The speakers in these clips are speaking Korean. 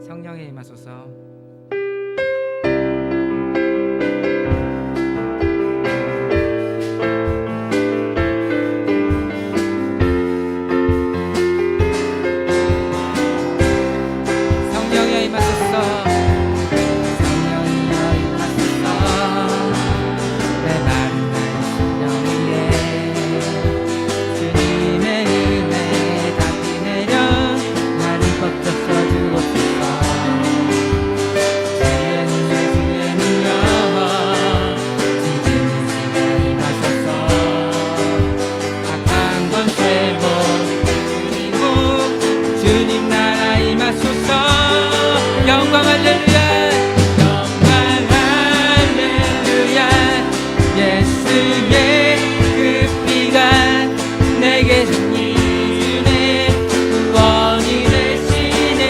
성령에 임하소서. 성령에 임하소서. 성령이여 임하소서. 내 마른 심령 위에 주님의 은혜 닿게 내려 나를 뻗쳐 주옵소서. 주의 능력 지금 이 시간 임하소서. 악한 권세 모두 줄이고 주님 나라 임하소서. 영광 할렐루야. 영광 할렐루야. 예수의 그 피가 내게 주네 구원이 되시네.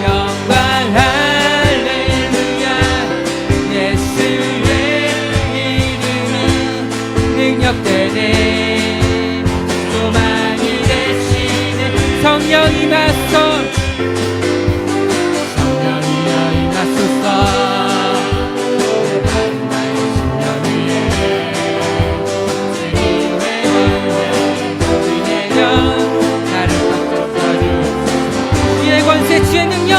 영광 할렐루야. 예수의 이름이 능력되네 소망이 되시네. 성령이 나서 성령이여 임하소서. 내 마른 나의 심령 위에 주님의 은혜 내려 나를 덮쳐 주옵소서. 주의 권세 주의 능력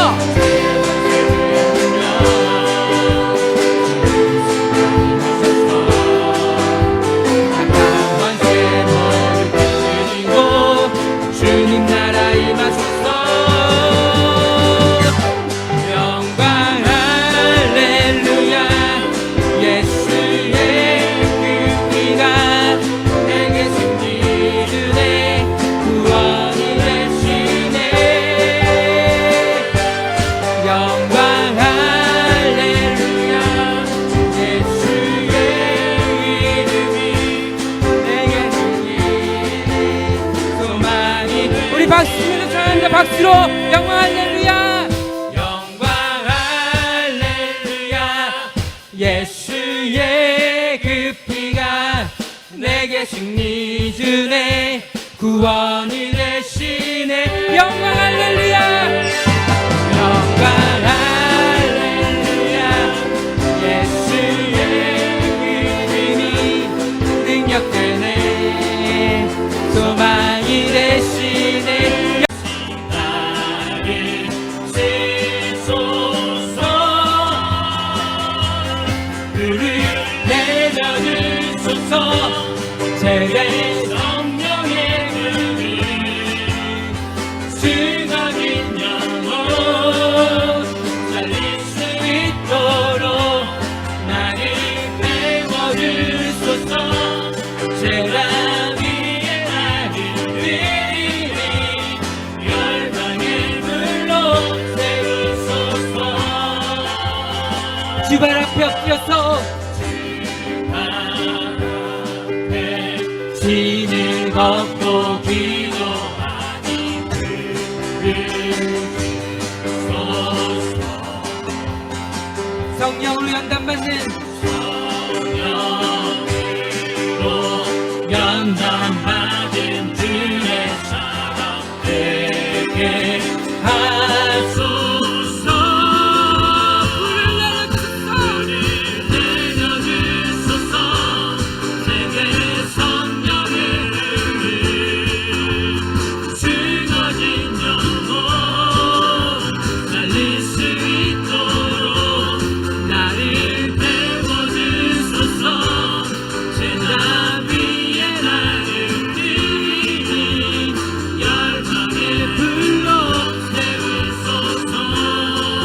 악한 권세 모두 줄이고 주님 나라 임하소서. 영광 할렐루야. 예수의 그 피가 내게 승리 주네 구원이 되시네. 영광 할렐루야. 예수의 이름이 내게 승리 소망이. 우리 박수로 전한다. 박수로 영광 할렐루야. 영광 할렐루야. 예수의 그 피가 내게 승리 주네 구원이 되시네. 영광 할렐루야. 영광 할렐루야. 예수의 이름이 능력되네 소망이 되시네. 나를 쓰소서. 그를 내려주소서. 제대 성령의 그를 증언인 영혼 살릴 수 있도록 나를 태워주소서. 제가 위에 나를 드리니 열방의 불로 세우소서. 주발 앞에 엎드려서 진을 걷고 기도하니 들으소서. 성령으로 연단받는 성령으로 연단받은 주의 사람 되게 하소서.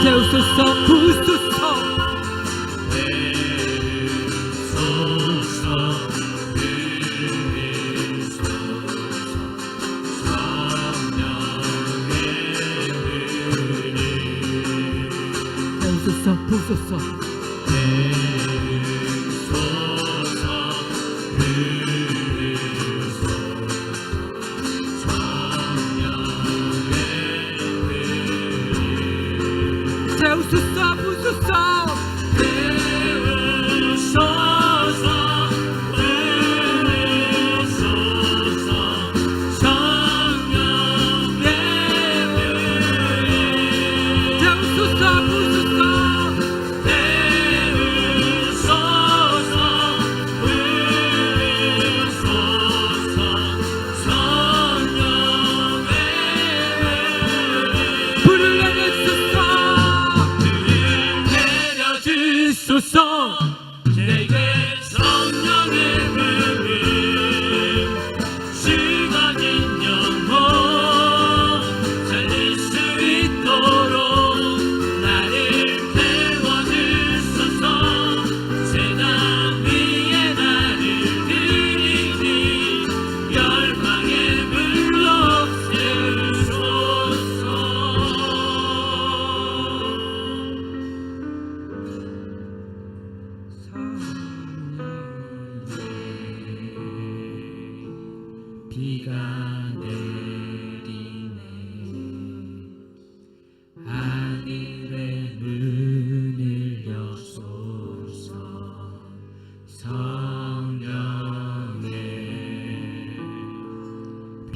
세우소서 부소서. 세우소서 부소서. 세우소서 부소서. 성령의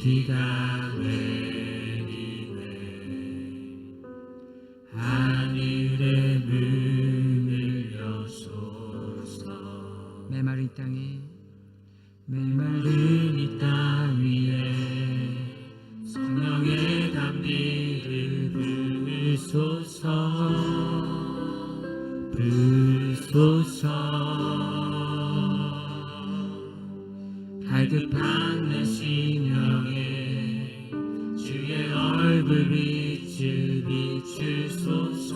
비가 내리네. 하늘의 문을 여소서. 메마른 이 땅 위에 성령의 담비를 부으소서. 갈급한 내 심령에 주의 얼굴 빛을 비추소서.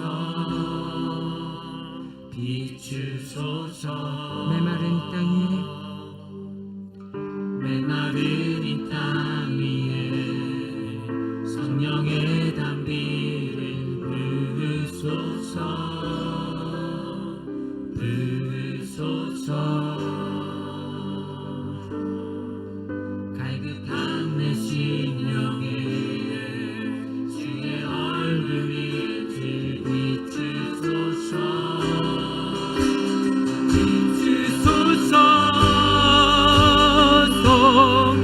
메마른 이 땅 위에 성령의 담비를 부으소서. 갈급한 내 심령에 주의 얼굴 빛을 비추소서.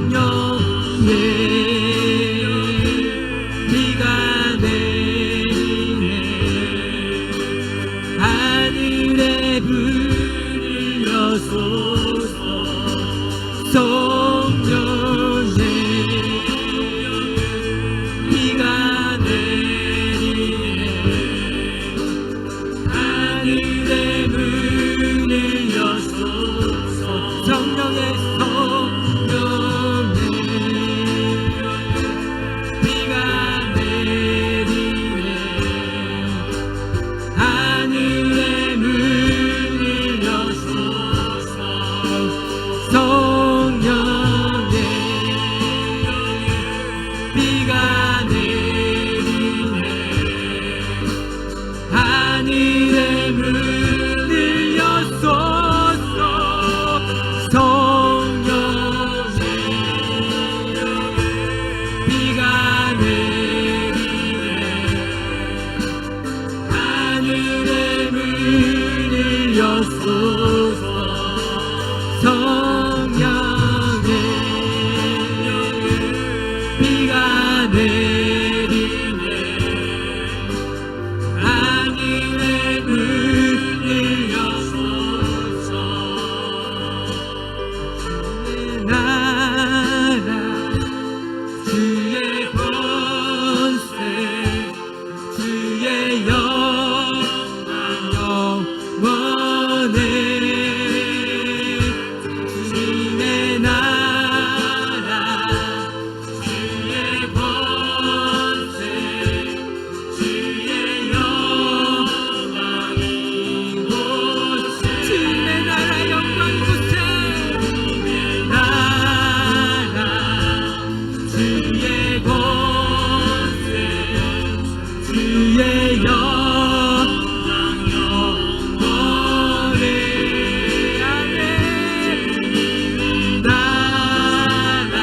성령의 비가 내리네. 하늘의 불을 여소서. 성령의 비가 내리네. 하늘의 문을 여소서. 성령의 비가 내리네. 하늘의 문을 여소서. 성령의 비가 내리네. 하늘의 문을 여소서. 성령의 비가 내리네. 하늘의 문을 여소서. 성령의 비가 내리네. 하늘의 문을 여소서. 주의 나라 주의 권세 주의 영광 영원해. 주님의 나라 주의 권세 주의 영광 이곳에. 주님의 나라 영광 이곳에. 주님의 나라 주의 권세 주의 영광 영원해. 아멘. 주님의 나라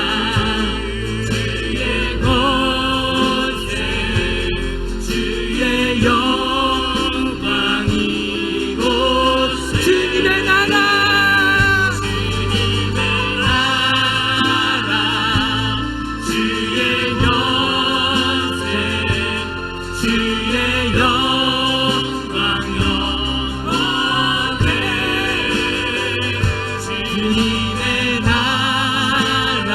주의 권세 주의 영광 이곳에. 주님의 나라 주의 권세 주의 영광 영원해. 주님의 나라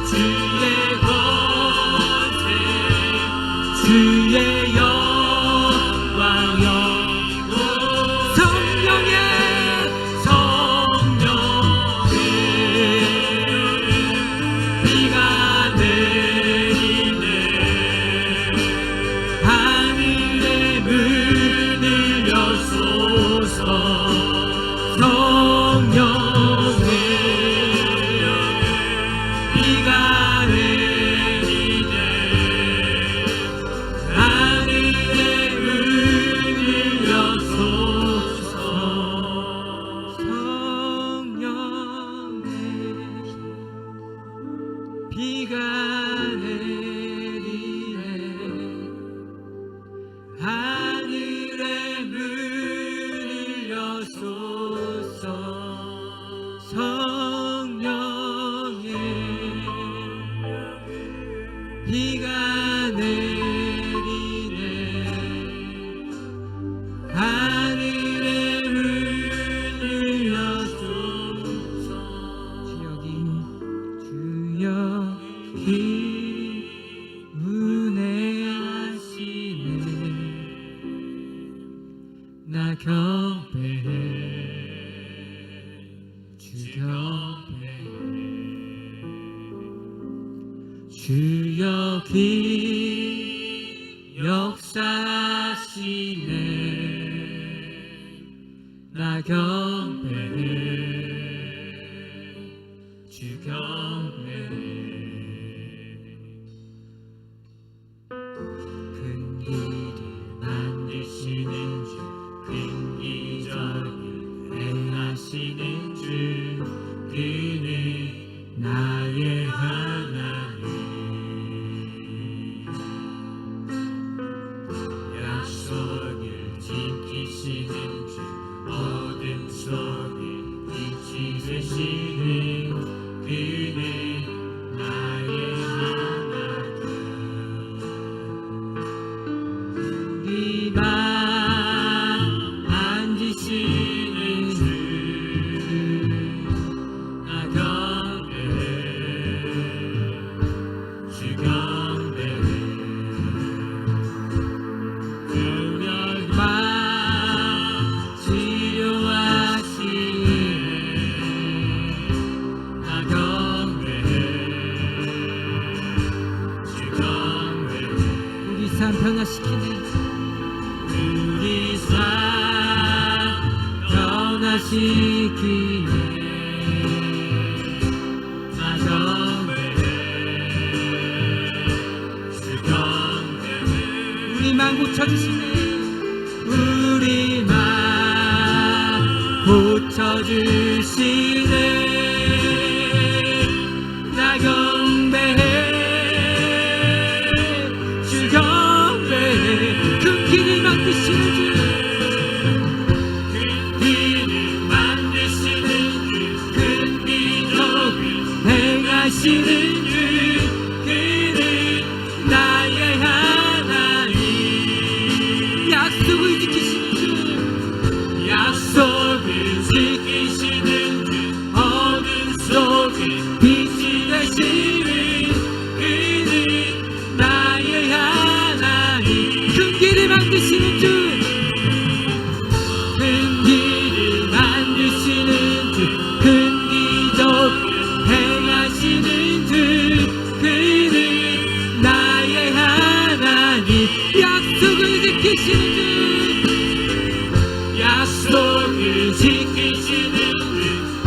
주의 권세 주의 영광 영원해. 성령의 비가 내리네. 하늘의 문을 여소서. 성령의 비가 내리네. 삶 변화시키네. 우리 삶 변화시키네. 우리만 고쳐주시네. 우리만 고쳐주시네. 나 경배해 주 경배해. 금기를 만드시는 주, 금기를 만드시는 주, 큰 기적을 행하시는 주, 그는 나의 하나님. 약속을 지키시는 주, 약속을 지키시는 주, 어둠 속에 빛이 되시는 그는 나의 하나님. 큰 길을 만드시는 주, 큰 길을 만드시는 주, 큰 기적을 행하시는 주, 그는 나의 하나님. 약속을 지키시는 주, 약속을 지키시는 주,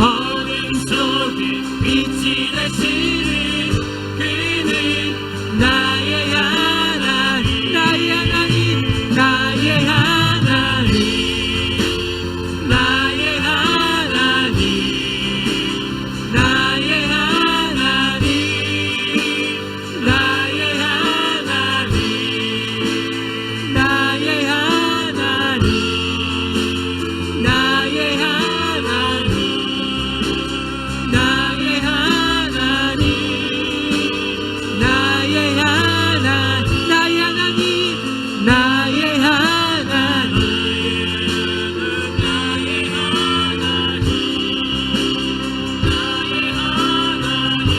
어둠 속에 빛이 되시는 그는 나의 하나님. 나의 하나님, 나의 하나님, 나의 하나님, 나의 하나님, 나의 하나님, 나의 하나님, 나의 하나님, 나의 하나님, 나의 하나님, 나의 하나님,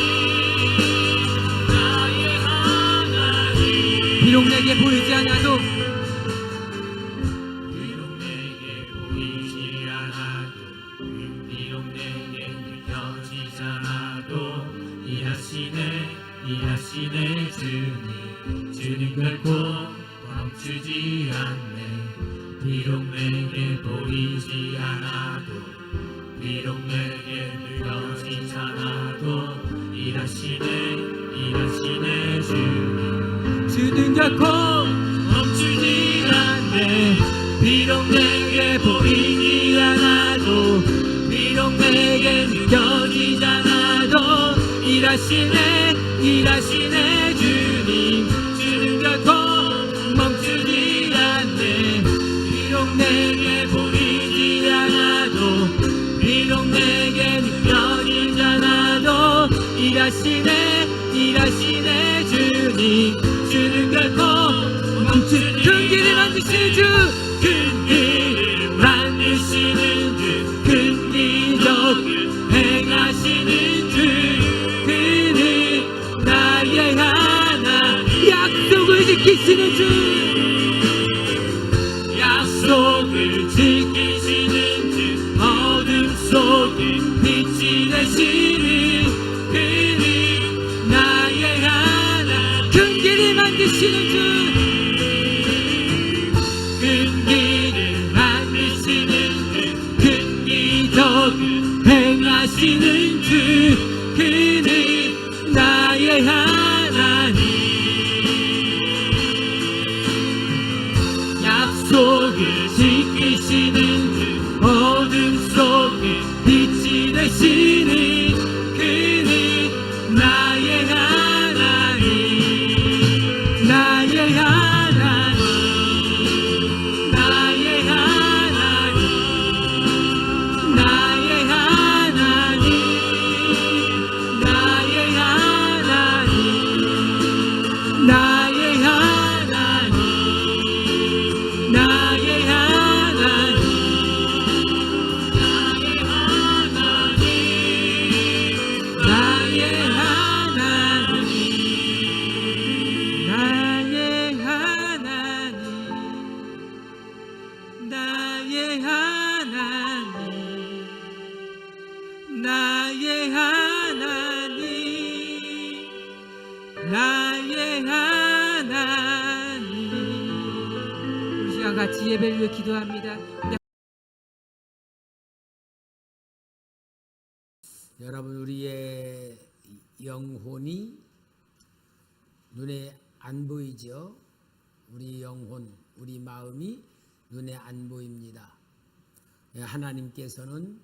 나의 하나님, 비록 내게 보이지 않아도 비록 내게 보이지 않아도, 비록 내게 느껴지지 않아도, 일하시네 주는 결코 멈추지 않네. 비록 내게 보이지 않아도, 비록 내게 느껴지지 않아도, 일하시네 주는 결코 멈추지 않네. 비록 내게 보이지 않아도, 비록 내게 느껴지지 않아도, 일하시네 주는 결코 멈추지 않네. 비록 내게 보이지 않아도, 비록 내게 느껴지지 않아도, 일하시네 주는 결코 멈추지. 큰 길을 만드시는 주, 큰 길을 만드시는 주, 큰 기적을 행하시는 주, 그는 나의 하나님. 약속을 지키시는 주, 약속을 지키시는 주, 어둠 속에 빛이 되시는 그는 나의 하나님. 큰 길을 만드시는 주, 큰 길을 만드시는 주, 큰 기적을 행하시는 주, 그는 나의 하나님. 약속을 지키시는 주, 어둠 속에 빛이 되시는 그는 나의 하나님. 나의 하나님, 나의 하나님, 나의 하나님, 나의 하나님, 나의 하나님, 나의 하나님, 시간 같이 예배를 위해 기도합니다. 여러분, 우리의 영혼이 눈에 안 보이죠? 우리 영혼, 우리 마음이 눈에 안 보입니다. 하나님께서는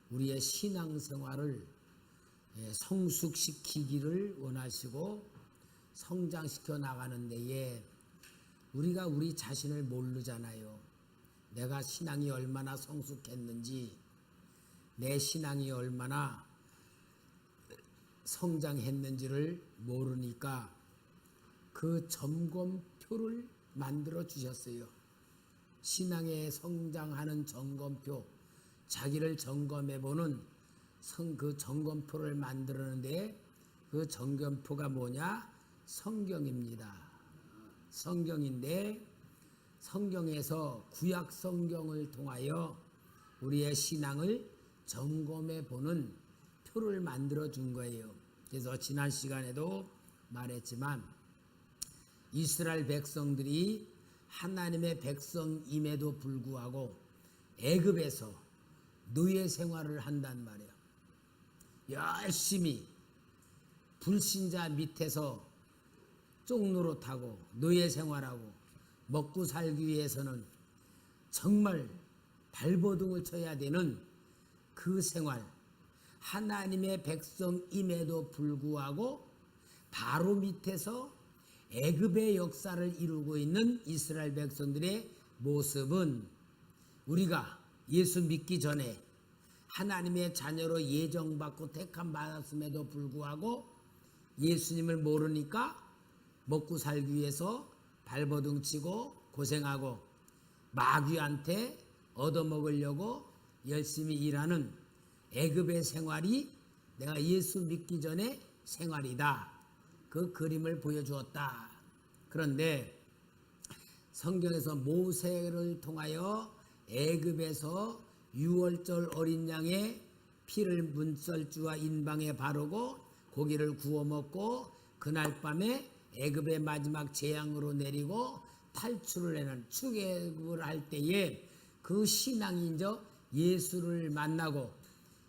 우리의 신앙생활을 성숙시키기를 원하시고 성장시켜 나가는 데에 우리가 우리 자신을 모르잖아요. 내가 신앙이 얼마나 성숙했는지, 내 신앙이 얼마나 성장했는지를 모르니까 그 점검표를 만들어 주셨어요. 신앙에 성장하는 점검표, 자기를 점검해 보는 그 점검표를 만들었는데 그 점검표가 뭐냐? 성경입니다. 성경인데 성경에서 구약 성경을 통하여 우리의 신앙을 점검해 보는 표를 만들어 준 거예요. 그래서 지난 시간에도 말했지만 이스라엘 백성들이 하나님의 백성임에도 불구하고 애굽에서 노예 생활을 한단 말이에요. 열심히 불신자 밑에서 쪽노릇하고 노예 생활하고 먹고 살기 위해서는 정말 발버둥을 쳐야 되는 그 생활, 하나님의 백성임에도 불구하고 바로 밑에서 애굽의 역사를 이루고 있는 이스라엘 백성들의 모습은 우리가 예수 믿기 전에 하나님의 자녀로 예정받고 택함 받았음에도 불구하고 예수님을 모르니까 먹고 살기 위해서 발버둥 치고 고생하고 마귀한테 얻어먹으려고 열심히 일하는 애굽의 생활이 내가 예수 믿기 전에 생활이다. 그 그림을 보여주었다. 그런데 성경에서 모세를 통하여 애굽에서 유월절 어린 양의 피를 문설주와 인방에 바르고 고기를 구워 먹고 그날 밤에 애굽의 마지막 재앙으로 내리고 탈출을 해는 출애굽을 할 때에 그 신앙이 이제 예수를 만나고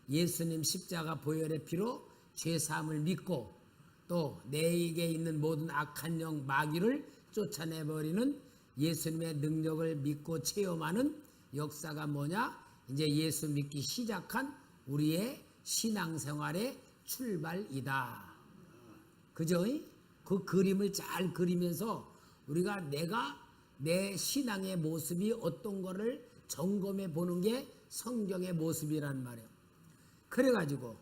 예수님 십자가 보혈의 피로 죄사함을 믿고 또 내게 있는 모든 악한 영 마귀를 쫓아내버리는 예수님의 능력을 믿고 체험하는 역사가 뭐냐? 이제 예수 믿기 시작한 우리의 신앙생활의 출발이다. 그죠? 그 그림을 잘 그리면서 우리가 내가 내 신앙의 모습이 어떤 거를 점검해 보는 게 성경의 모습이란 말이에요. 그래가지고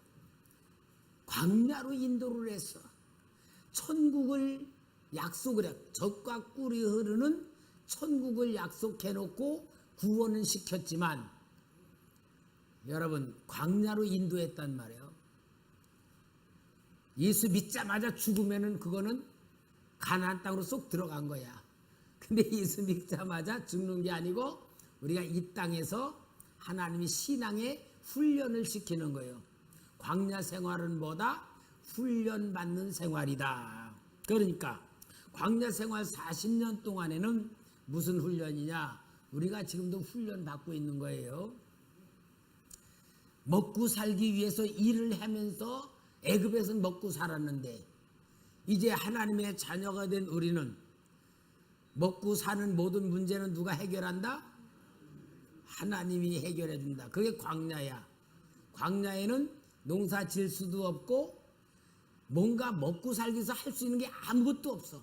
광야로 인도를 했어. 천국을 약속을 해. 젖과 꿀이 흐르는 천국을 약속해 놓고 구원은 시켰지만 여러분 광야로 인도했단 말이에요. 예수 믿자마자 죽으면은 그거는 가나안 땅으로 쏙 들어간 거야. 근데 예수 믿자마자 죽는 게 아니고 우리가 이 땅에서 하나님이 신앙의 훈련을 시키는 거예요. 광야 생활은 뭐다? 훈련받는 생활이다. 그러니까 광야 생활 40년 동안에는 무슨 훈련이냐? 우리가 지금도 훈련 받고 있는 거예요. 먹고 살기 위해서 일을 하면서 애굽에서는 먹고 살았는데 이제 하나님의 자녀가 된 우리는 먹고 사는 모든 문제는 누가 해결한다? 하나님이 해결해 준다. 그게 광야야. 광야에는 농사 질 수도 없고 뭔가 먹고 살기 위해서 할 수 있는 게 아무것도 없어.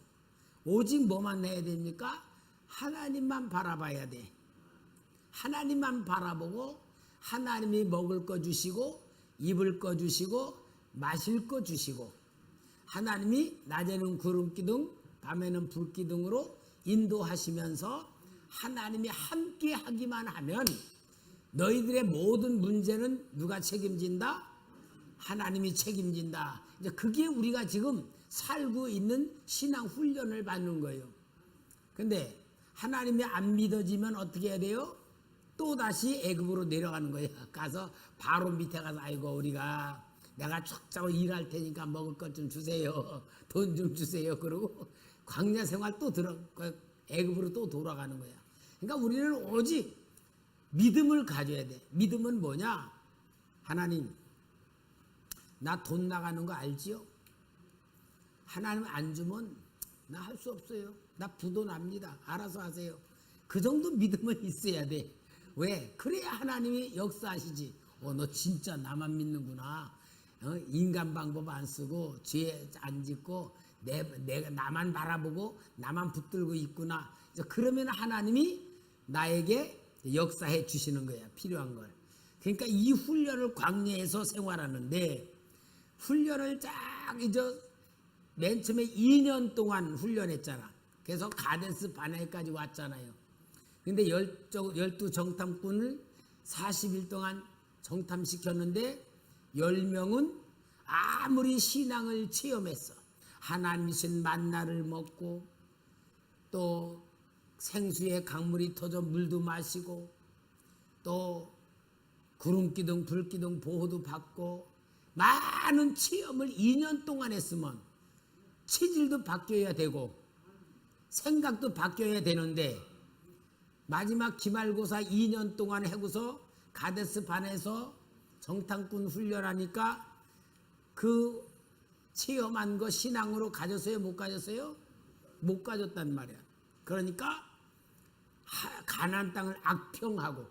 오직 뭐만 해야 됩니까? 하나님만 바라봐야 돼. 하나님만 바라보고 하나님이 먹을 거 주시고 입을 거 주시고 마실 거 주시고 하나님이 낮에는 구름기둥 밤에는 불기둥으로 인도하시면서 하나님이 함께 하기만 하면 너희들의 모든 문제는 누가 책임진다? 하나님이 책임진다. 이제 그게 우리가 지금 살고 있는 신앙 훈련을 받는 거예요. 근데 하나님이 안 믿어지면 어떻게 해야 돼요? 또 다시 애굽으로 내려가는 거예요. 가서 바로 밑에 가서 아이고 우리가 내가 쫙 일할 테니까 먹을 것 좀 주세요. 돈 좀 주세요. 그러고 광야 생활 또 애굽으로 또 돌아가는 거야. 그러니까 우리는 오직 믿음을 가져야 돼. 믿음은 뭐냐? 하나님, 나 돈 나가는 거 알지요? 하나님 안 주면 나 할 수 없어요. 나 부도 납니다. 알아서 하세요. 그 정도 믿음은 있어야 돼. 왜? 그래야 하나님이 역사하시지. 너 진짜 나만 믿는구나. 인간 방법 안 쓰고 죄 안 짓고 내가 나만 바라보고 나만 붙들고 있구나. 그러면 하나님이 나에게 역사해 주시는 거야. 필요한 걸. 그러니까 이 훈련을 광야에서 생활하는데, 훈련을 쫙 이제 맨 처음에 2년 동안 훈련했잖아. 그래서 가데스 바네까지 왔잖아요. 근데 12 정탐꾼을 40일 동안 정탐시켰는데 10명은 아무리 신앙을 체험했어. 하나님이신 만나를 먹고 또 생수에 강물이 터져 물도 마시고 또 구름기둥 불기둥 보호도 받고 많은 체험을 2년 동안 했으면 체질도 바뀌어야 되고 생각도 바뀌어야 되는데, 마지막 기말고사 2년 동안 하고서 가데스 반에서 정탐꾼 훈련하니까 그 체험한 거 신앙으로 가졌어요? 못 가졌어요? 못 가졌단 말이야. 그러니까 가나안 땅을 악평하고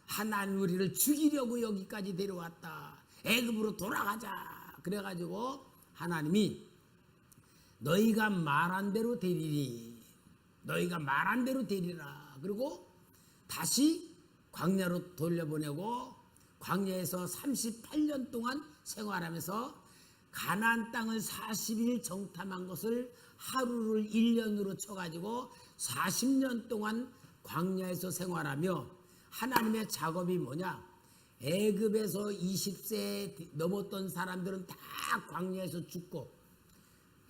하나님 우리를 죽이려고 여기까지 데려왔다. 애굽으로 돌아가자. 그래가지고 하나님이 너희가 말한 대로 되리니, 너희가 말한 대로 되리라. 그리고 다시 광야로 돌려보내고 광야에서 38년 동안 생활하면서 가나안 땅을 40일 정탐한 것을 하루를 1년으로 쳐가지고 40년 동안 광야에서 생활하며, 하나님의 작업이 뭐냐? 애굽에서 20세 넘었던 사람들은 다 광야에서 죽고,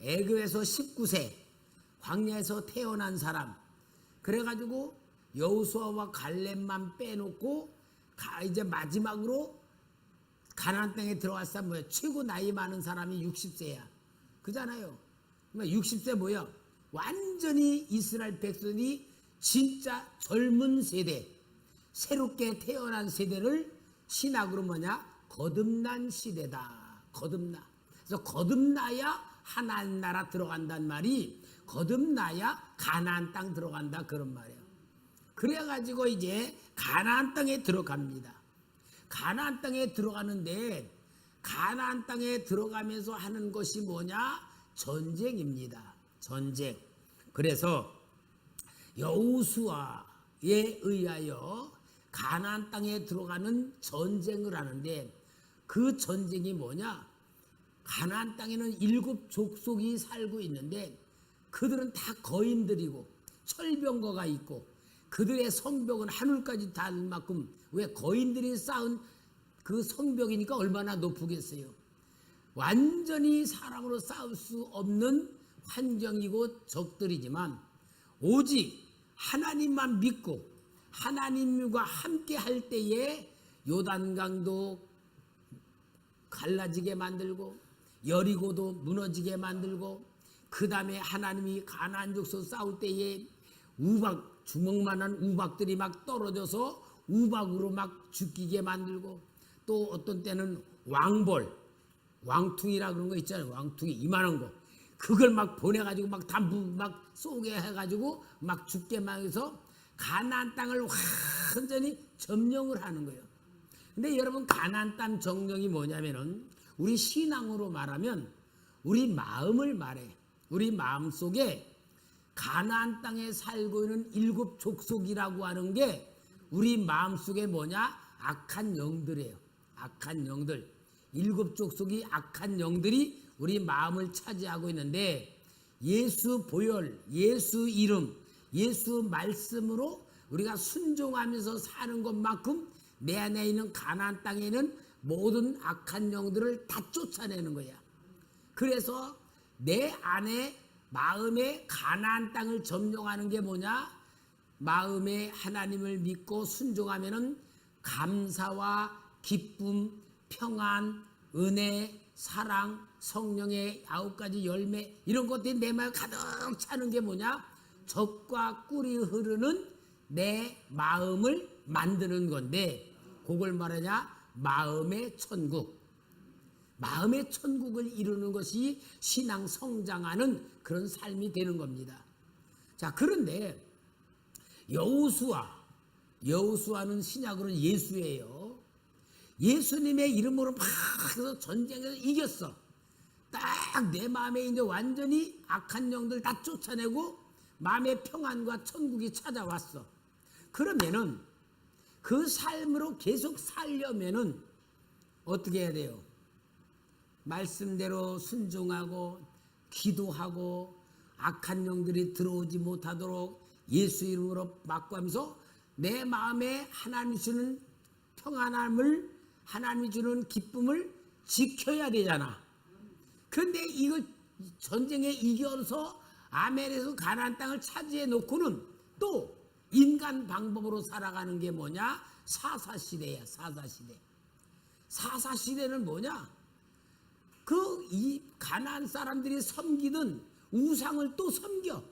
애굽에서 19세 광야에서 태어난 사람, 그래가지고 여호수아와 갈렙만 빼놓고 이제 마지막으로 가나안 땅에 들어갔을 때 뭐야? 최고 나이 많은 사람이 60세야. 그잖아요. 그러니까 60세 뭐야? 완전히 이스라엘 백성이 진짜 젊은 세대, 새롭게 태어난 세대를 신학으로 뭐냐? 거듭난 시대다. 거듭나. 그래서 거듭나야 하나님 나라 들어간단 말이, 거듭나야 가나안 땅 들어간다, 그런 말이에요. 그래가지고 이제 가나안 땅에 들어갑니다. 가나안 땅에 들어가는데, 가나안 땅에 들어가면서 하는 것이 뭐냐? 전쟁입니다. 전쟁. 그래서 여호수아에 의하여 가나안 땅에 들어가는 전쟁을 하는데, 그 전쟁이 뭐냐? 가나안 땅에는 7 족속이 살고 있는데 그들은 다 거인들이고 철병거가 있고 그들의 성벽은 하늘까지 닿을 만큼, 왜 거인들이 쌓은 그 성벽이니까 얼마나 높으겠어요. 완전히 사람으로 싸울 수 없는 환경이고 적들이지만, 오직 하나님만 믿고 하나님과 함께 할 때에 요단강도 갈라지게 만들고 여리고도 무너지게 만들고, 그 다음에 하나님이 가나안 족속 싸울 때에 우박, 주먹만한 우박들이 막 떨어져서 우박으로 막 죽이게 만들고, 또 어떤 때는 왕벌, 왕퉁이라 그런 거 있잖아요. 왕퉁이 이만한 거, 그걸 막 보내가지고 막 담부 막 쏘게 해가지고 막 죽게만 해서 가나안 땅을 완전히 점령을 하는 거예요. 근데 여러분, 가나안 땅 점령이 뭐냐면은, 우리 신앙으로 말하면 우리 마음을 말해. 우리 마음 속에 가나안 땅에 살고 있는 7 족속이라고 하는 게 우리 마음 속에 뭐냐? 악한 영들이에요. 악한 영들. 7 족속이 악한 영들이 우리 마음을 차지하고 있는데, 예수 보혈, 예수 이름, 예수 말씀으로 우리가 순종하면서 사는 것만큼 내 안에 있는 가나안 땅에는 모든 악한 영들을 다 쫓아내는 거야. 그래서 내 안에 마음에 가나안 땅을 점령하는 게 뭐냐? 마음에 하나님을 믿고 순종하면은 감사와 기쁨, 평안, 은혜, 사랑, 성령의 9가지 열매, 이런 것들이 내 마음에 가득 차는 게 뭐냐? 젖과 꿀이 흐르는 내 마음을 만드는 건데 그걸 말하냐? 마음의 천국. 마음의 천국을 이루는 것이 신앙 성장하는 그런 삶이 되는 겁니다. 자, 그런데 여호수아는 신약으로는 예수예요. 예수님의 이름으로 막 해서 전쟁에서 이겼어. 딱 내 마음에 이제 완전히 악한 영들 다 쫓아내고 마음의 평안과 천국이 찾아왔어. 그러면은 그 삶으로 계속 살려면은 어떻게 해야 돼요? 말씀대로 순종하고 기도하고 악한 영들이 들어오지 못하도록 예수 이름으로 막고하면서 내 마음에 하나님이 주는 평안함을, 하나님이 주는 기쁨을 지켜야 되잖아. 그런데 이걸 전쟁에 이겨서 아멘에서 가나안 땅을 차지해 놓고는 또 인간 방법으로 살아가는 게 뭐냐? 사사시대야. 사사시대. 사사시대는 뭐냐? 이 가나안 사람들이 섬기던 우상을 또 섬겨.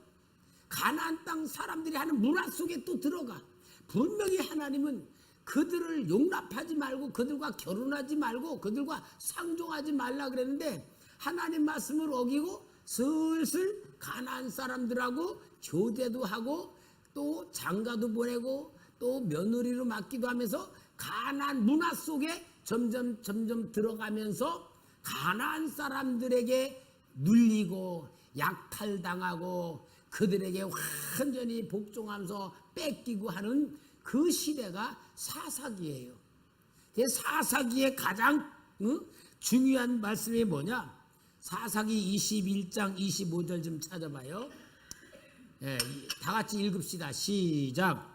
가나안 땅 사람들이 하는 문화 속에 또 들어가. 분명히 하나님은 그들을 용납하지 말고 그들과 결혼하지 말고 그들과 상종하지 말라 그랬는데 하나님 말씀을 어기고 슬슬 가나안 사람들하고 교제도 하고 또 장가도 보내고 또 며느리로 맡기도 하면서 가나안 문화 속에 점점 들어가면서 가나안 사람들에게 눌리고 약탈당하고 그들에게 완전히 복종하면서 뺏기고 하는 그 시대가 사사기예요. 사사기의 가장 중요한 말씀이 뭐냐? 사사기 21장 25절 좀 찾아봐요. 예, 다 같이 읽읍시다. 시작.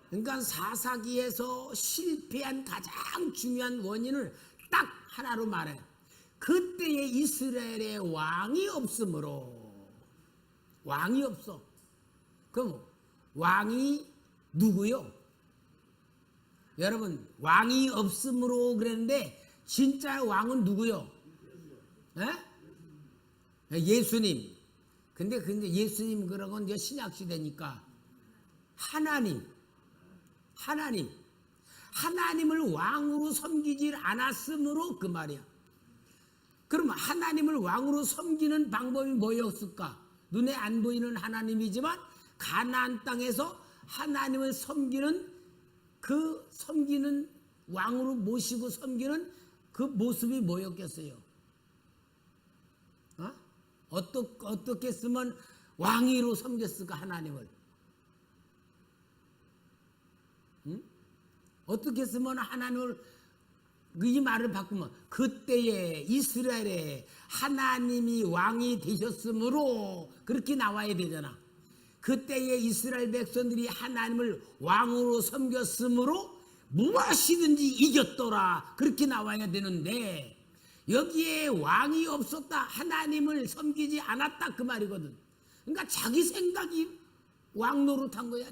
그러니까 사사기에서 실패한 가장 중요한 원인을 딱 하나로 말해. 그때의 이스라엘의 왕이 없으므로. 왕이 없어. 그럼 왕이 누구요? 여러분, 왕이 없으므로 그랬는데 진짜 왕은 누구요? 예수님. 근데 예수님 그런 건 이제 신약 시대니까 하나님을 왕으로 섬기질 않았으므로 그 말이야. 그럼 하나님을 왕으로 섬기는 방법이 뭐였을까? 눈에 안 보이는 하나님이지만 가나안 땅에서 하나님을 섬기는 왕으로 모시고 섬기는 그 모습이 뭐였겠어요? 어떻게 쓰면 왕위로 섬겼을까 하나님을? 어떻게 쓰면 하나님을 이 말을 바꾸면 그때에 이스라엘에 하나님이 왕이 되셨으므로 그렇게 나와야 되잖아. 그때에 이스라엘 백성들이 하나님을 왕으로 섬겼으므로 무엇이든지 이겼더라 그렇게 나와야 되는데 여기에 왕이 없었다 하나님을 섬기지 않았다 그 말이거든. 그러니까 자기 생각이 왕 노릇한 거야.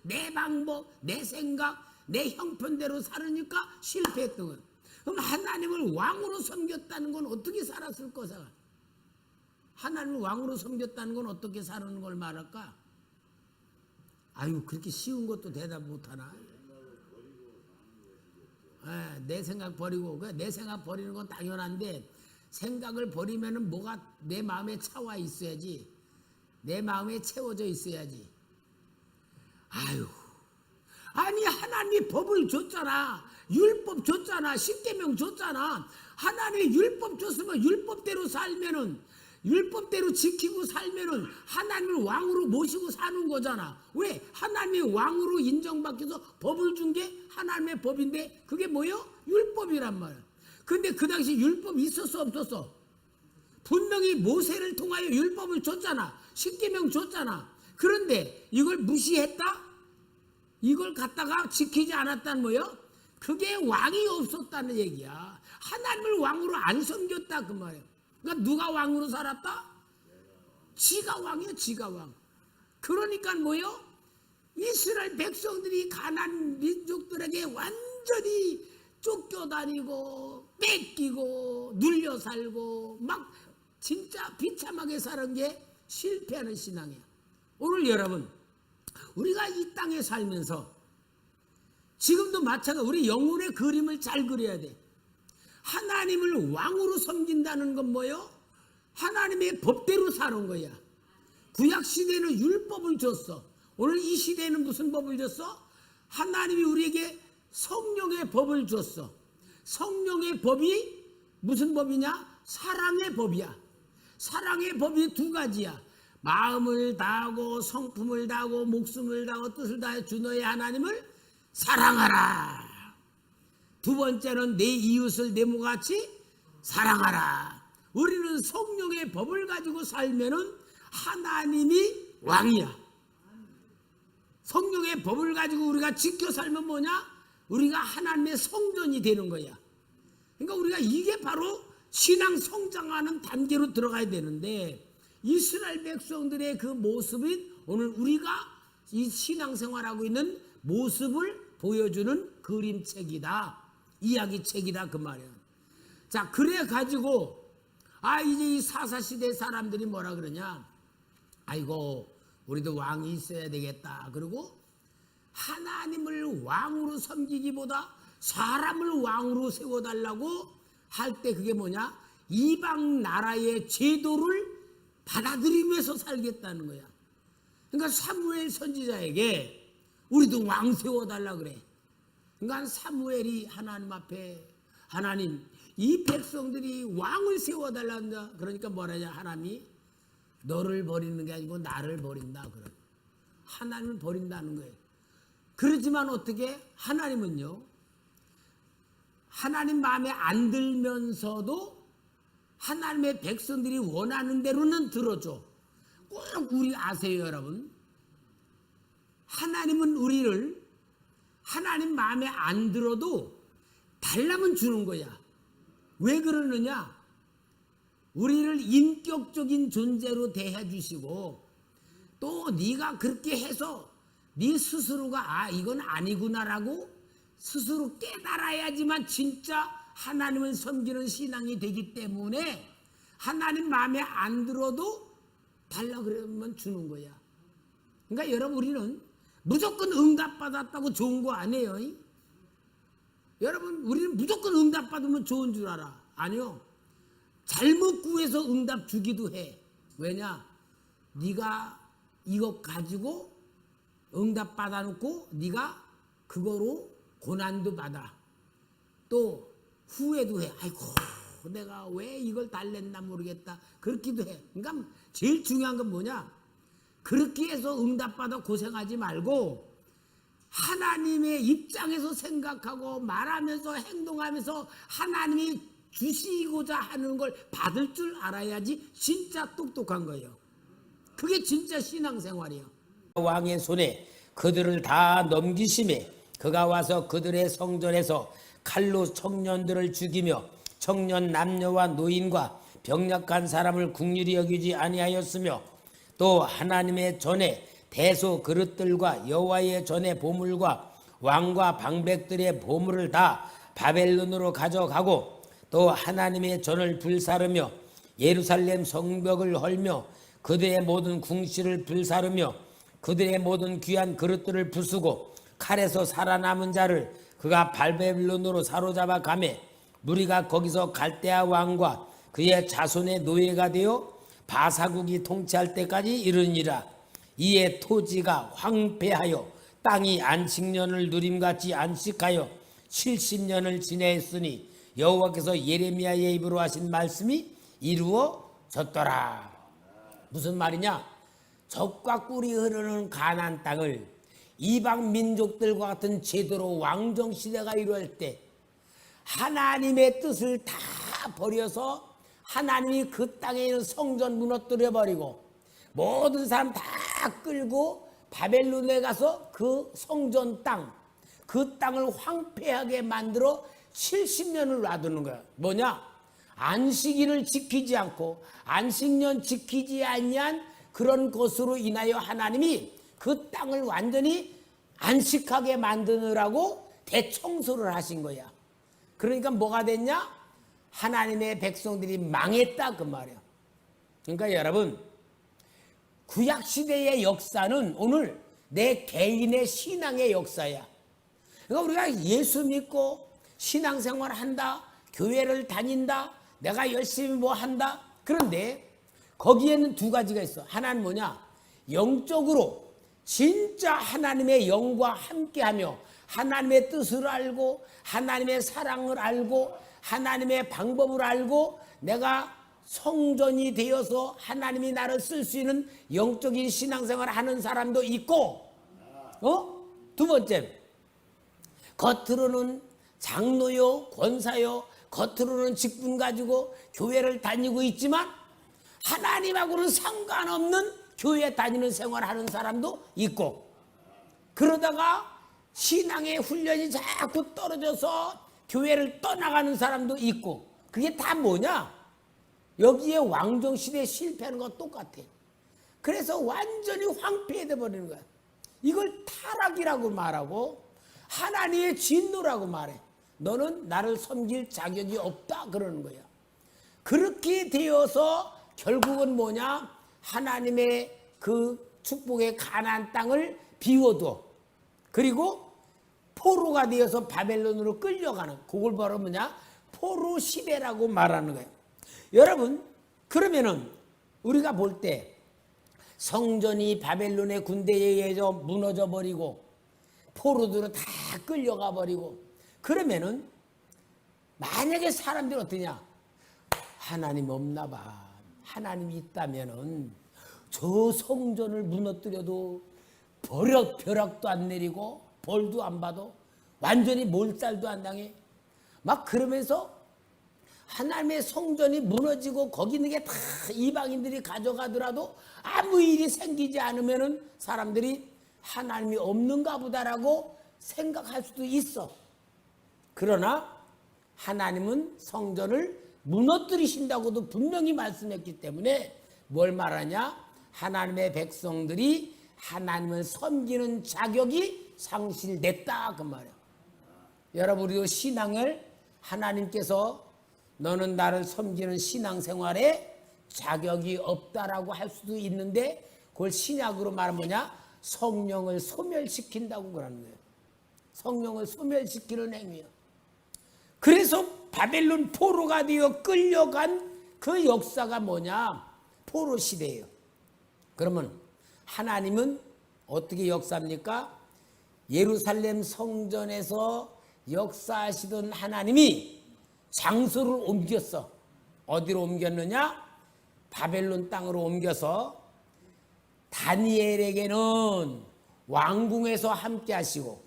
내 방법 내 생각 내 형편대로 살으니까 실패했던 거야. 그럼 하나님을 왕으로 섬겼다는 건 어떻게 살았을 거사? 하나님을 왕으로 섬겼다는 건 어떻게 사는 걸 말할까? 아유 그렇게 쉬운 것도 대답 못하나? 내 생각 버리고 내 생각 버리는 건 당연한데 생각을 버리면은 뭐가 내 마음에 차와 있어야지. 내 마음에 채워져 있어야지. 아유 아니 하나님이 법을 줬잖아. 율법 줬잖아. 십계명 줬잖아. 하나님이 율법 줬으면 율법대로 살면은 율법대로 지키고 살면은 하나님을 왕으로 모시고 사는 거잖아. 왜? 하나님이 왕으로 인정받혀서 법을 준 게 하나님의 법인데 그게 뭐요? 율법이란 말이야. 근데 그 당시 율법이 있었어 없었어? 분명히 모세를 통하여 율법을 줬잖아. 십계명 줬잖아. 그런데 이걸 무시했다? 이걸 갖다가 지키지 않았다는 뭐예요? 그게 왕이 없었다는 얘기야. 하나님을 왕으로 안 섬겼다 그 말이야. 그러니까 누가 왕으로 살았다? 지가 왕이야. 지가 왕. 그러니까 뭐예요? 이스라엘 백성들이 가나안 민족들에게 완전히 쫓겨다니고 뺏기고 눌려 살고 막 진짜 비참하게 사는 게 실패하는 신앙이야. 오늘 여러분, 우리가 이 땅에 살면서 지금도 마찬가지로 우리 영혼의 그림을 잘 그려야 돼. 하나님을 왕으로 섬긴다는 건 뭐예요? 하나님의 법대로 사는 거야. 구약 시대는 율법을 줬어. 오늘 이 시대는 무슨 법을 줬어? 하나님이 우리에게 성령의 법을 줬어. 성령의 법이 무슨 법이냐? 사랑의 법이야. 사랑의 법이 두 가지야. 마음을 다하고 성품을 다하고 목숨을 다하고 뜻을 다해 주 너의 하나님을 사랑하라. 두 번째는 내 이웃을 내 몸같이 사랑하라. 우리는 성령의 법을 가지고 살면은 하나님이 왕이야. 성령의 법을 가지고 우리가 지켜 살면 뭐냐? 우리가 하나님의 성전이 되는 거야. 그러니까 우리가 이게 바로 신앙 성장하는 단계로 들어가야 되는데, 이스라엘 백성들의 그 모습인 오늘 우리가 이 신앙생활하고 있는 모습을 보여주는 그림책이다, 이야기책이다 그 말이야. 자, 그래 가지고 이제 이 사사시대 사람들이 뭐라 그러냐? 아이고, 우리도 왕이 있어야 되겠다. 그리고 하나님을 왕으로 섬기기보다 사람을 왕으로 세워달라고 할 때 그게 뭐냐? 이방 나라의 제도를 받아들이면서 살겠다는 거야. 그러니까 사무엘 선지자에게 우리도 왕 세워달라 그래. 그러니까 사무엘이 하나님 앞에, 하나님 이 백성들이 왕을 세워달란다. 그러니까 뭐라냐? 하나님이 너를 버리는 게 아니고 나를 버린다. 그래. 하나님을 버린다는 거예요. 그렇지만 어떻게? 하나님은요, 하나님 마음에 안 들면서도 하나님의 백성들이 원하는 대로는 들어줘. 꼭 우리 아세요, 여러분? 하나님은 우리를 하나님 마음에 안 들어도 달라면 주는 거야. 왜 그러느냐? 우리를 인격적인 존재로 대해 주시고, 또 네가 그렇게 해서 네 스스로가 이건 아니구나라고 스스로 깨달아야지만 진짜 하나님을 섬기는 신앙이 되기 때문에 하나님 마음에 안 들어도 달라 그러면 주는 거야. 그러니까 여러분, 우리는 무조건 응답받았다고 좋은 거 아니에요. 여러분, 우리는 무조건 응답받으면 좋은 줄 알아. 아니요. 잘못 구해서 응답 주기도 해. 왜냐? 네가 이거 가지고 응답 받아놓고 네가 그거로 고난도 받아. 또 후회도 해. 아이고, 내가 왜 이걸 달랬나 모르겠다. 그렇기도 해. 그러니까 제일 중요한 건 뭐냐? 그렇게 해서 응답받아 고생하지 말고 하나님의 입장에서 생각하고 말하면서 행동하면서 하나님이 주시고자 하는 걸 받을 줄 알아야지 진짜 똑똑한 거예요. 그게 진짜 신앙생활이에요. 왕의 손에 그들을 다 넘기심에 그가 와서 그들의 성전에서 칼로 청년들을 죽이며 청년 남녀와 노인과 병약한 사람을 긍휼히 여기지 아니하였으며, 또 하나님의 전에 대소 그릇들과 여호와의 전의 보물과 왕과 방백들의 보물을 다 바벨론으로 가져가고, 또 하나님의 전을 불사르며 예루살렘 성벽을 헐며 그들의 모든 궁실을 불사르며 그들의 모든 귀한 그릇들을 부수고, 칼에서 살아남은 자를 그가 바벨론으로 사로잡아 가매 무리가 거기서 갈대아 왕과 그의 자손의 노예가 되어 바사국이 통치할 때까지 이르니라. 이에 토지가 황폐하여 땅이 안식년을 누림같이 안식하여 70년을 지내었으니 여호와께서 예레미야의 입으로 하신 말씀이 이루어졌더라. 무슨 말이냐? 젖과 꿀이 흐르는 가나안 땅을 이방 민족들과 같은 제도로 왕정 시대가 이루어질 때 하나님의 뜻을 다 버려서 하나님이 그 땅에 있는 성전 무너뜨려 버리고 모든 사람 다 끌고 바벨론에 가서 그 성전 땅, 그 땅을 황폐하게 만들어 70년을 놔두는 거야. 뭐냐? 안식일을 지키지 않고 안식년 지키지 아니한 그런 것으로 인하여 하나님이 그 땅을 완전히 안식하게 만드느라고 대청소를 하신 거야. 그러니까 뭐가 됐냐? 하나님의 백성들이 망했다 그 말이야. 그러니까 여러분, 구약시대의 역사는 오늘 내 개인의 신앙의 역사야. 그러니까 우리가 예수 믿고 신앙생활 한다, 교회를 다닌다, 내가 열심히 뭐 한다. 그런데 거기에는 두 가지가 있어. 하나는 뭐냐? 영적으로 진짜 하나님의 영과 함께하며 하나님의 뜻을 알고 하나님의 사랑을 알고 하나님의 방법을 알고 내가 성전이 되어서 하나님이 나를 쓸 수 있는 영적인 신앙생활을 하는 사람도 있고, 두 번째, 겉으로는 장로요, 권사요, 겉으로는 직분 가지고 교회를 다니고 있지만 하나님하고는 상관없는 교회 다니는 생활하는 사람도 있고, 그러다가 신앙의 훈련이 자꾸 떨어져서 교회를 떠나가는 사람도 있고, 그게 다 뭐냐? 여기에 왕정시대에 실패하는 거 똑같아. 그래서 완전히 황폐해 버리는 거야. 이걸 타락이라고 말하고 하나님의 진노라고 말해. 너는 나를 섬길 자격이 없다 그러는 거야. 그렇게 되어서 결국은 뭐냐? 하나님의 그 축복의 가나안 땅을 비워둬. 그리고 포로가 되어서 바벨론으로 끌려가는, 그걸 바로 뭐냐? 포로 시대라고 말하는 거예요. 여러분, 그러면은 우리가 볼 때 성전이 바벨론의 군대에 의해서 무너져 버리고 포로들은 다 끌려가 버리고, 그러면은 만약에 사람들이 어떠냐? 하나님 없나 봐. 하나님이 있다면은 저 성전을 무너뜨려도 벼락도 안 내리고 벌도 안 받아, 완전히 몰살도 안 당해. 막 그러면서 하나님의 성전이 무너지고 거기 있는 게 다 이방인들이 가져가더라도 아무 일이 생기지 않으면은 사람들이 하나님이 없는가 보다라고 생각할 수도 있어. 그러나 하나님은 성전을 무너뜨리신다고도 분명히 말씀했기 때문에 뭘 말하냐? 하나님의 백성들이 하나님을 섬기는 자격이 상실됐다 그 말이야. 여러분, 우리도 신앙을 하나님께서 너는 나를 섬기는 신앙생활에 자격이 없다라고 할 수도 있는데, 그걸 신약으로 말하면 뭐냐? 성령을 소멸시킨다고 그러는 거예요. 성령을 소멸시키는 행위요. 그래서 바벨론 포로가 되어 끌려간 그 역사가 뭐냐? 포로 시대예요. 그러면 하나님은 어떻게 역사합니까? 예루살렘 성전에서 역사하시던 하나님이 장소를 옮겼어. 어디로 옮겼느냐? 바벨론 땅으로 옮겨서 다니엘에게는 왕궁에서 함께 하시고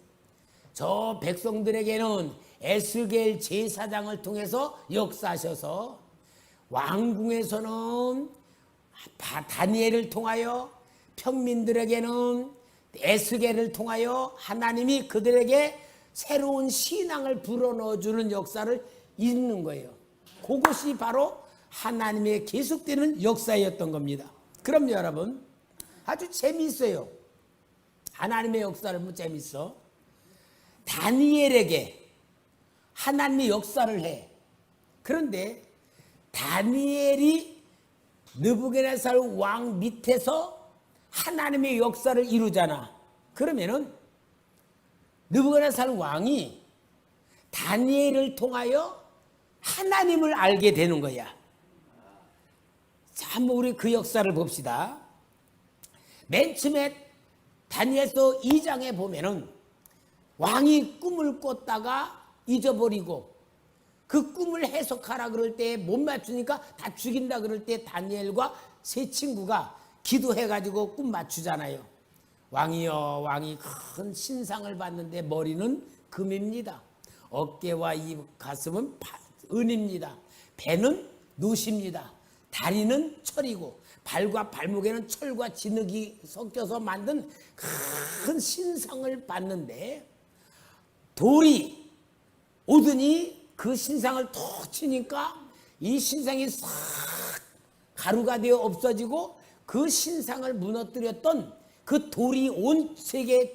저 백성들에게는 에스겔 제사장을 통해서 역사하셔서 왕궁에서는 다니엘을 통하여 평민들에게는 에스겔을 통하여 하나님이 그들에게 새로운 신앙을 불어넣어주는 역사를 있는 거예요. 그것이 바로 하나님의 계속되는 역사였던 겁니다. 그럼 여러분, 아주 재미있어요. 하나님의 역사를 보면 재미있어. 다니엘에게 하나님의 역사를 해. 그런데 다니엘이 느부갓네살 왕 밑에서 하나님의 역사를 이루잖아. 그러면은 느부갓네살 왕이 다니엘을 통하여 하나님을 알게 되는 거야. 자, 한번 우리 그 역사를 봅시다. 맨 처음에 다니엘서 2장에 보면은 왕이 꿈을 꿨다가 잊어버리고 그 꿈을 해석하라 그럴 때 못 맞추니까 다 죽인다 그럴 때 다니엘과 세 친구가 기도해가지고 꿈 맞추잖아요. 왕이여, 왕이 큰 신상을 봤는데 머리는 금입니다. 어깨와 이 가슴은 은입니다. 배는 노십니다. 다리는 철이고 발과 발목에는 철과 진흙이 섞여서 만든 큰 신상을 봤는데 돌이 오더니 그 신상을 톡 치니까 이 신상이 싹 가루가 되어 없어지고 그 신상을 무너뜨렸던 그 돌이 온 세계에